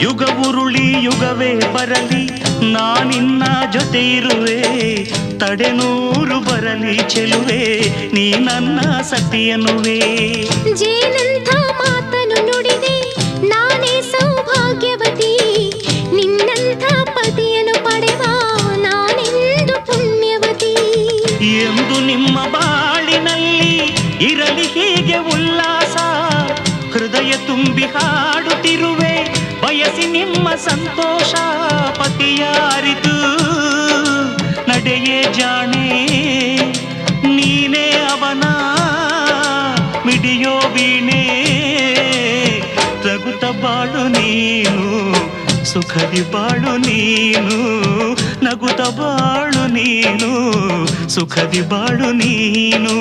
ಯುಗ ಉರುಳಿ ಯುಗವೇ ಬರಲಿ ನಾನಿನ್ನ ಜೊತೆ ಇರುವೆ, ತಡೆನೂರು ಬರಲಿ ಚೆಲುವೆ ನೀ ನನ್ನ ಸತಿಯನುವೆ. ಜೇನಂಥ ಮಾತನು ನುಡಿದೆ ನಾನೇ ಸೌಭಾಗ್ಯವತಿ, ನಿನ್ನಂಥ ಪತಿಯನ್ನು ಪಡೆವ ನಾನೆಂದು ಪುಣ್ಯವತಿ. ಎಂದು ನಿಮ್ಮ ಬಾಳಿನಲ್ಲಿ ಇರಲಿ ಹೀಗೆ ಉಲ್ಲಾಸ, ಹೃದಯ ತುಂಬಿ ಹಾಡುತ್ತಿರುವೆ ಬಯಸಿ ನಿಮ್ಮ ಸಂತೋಷ. ಪತಿಯಾರಿತು ನಡೆಯೇ ಜಾಣೆ, ನೀನೇ ಅವನ ಮಿಡಿಯೋ ವೀಣೆ. ರಘುತ ಬಾಳು ನೀನು, ಸುಖದಿ ಬಾಳು ನೀನು, ನಗುತ್ತ ಬಾಳು ನೀನು, ಸುಖದಿ ಬಾಳು ನೀನು.